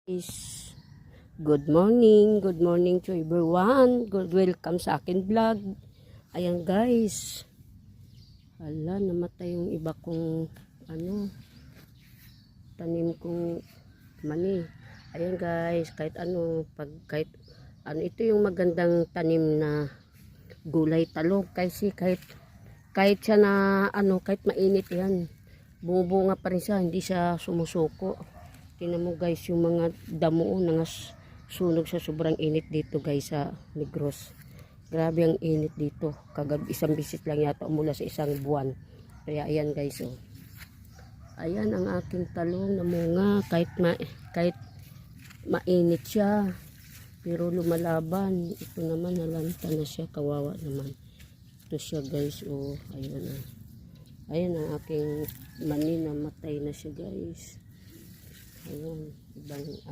Is good morning to everyone. Good welcome sa akin vlog. Ayan guys. Hala, namatay yung iba kong tanim kong mani. Ayan guys, kahit ito yung magandang tanim na gulay talong kasi kahit siya na kahit mainit yan, bumubunga pa rin siya, hindi siya sumusuko. Tingnan mo guys yung mga damo na sunog sa sobrang init dito guys sa Negros. Grabe ang init dito. Kagabi isang bisit lang yata mula sa isang buwan. Kaya ayan guys oh. Ayan ang aking talong na munga kahit mainit siya. Pero lumalaban. Ito naman nalanta na siya, kawawa naman. Ito siya guys oh. Ayan ah. Ayan ang aking mani na matay na siya guys. Ayun, ibang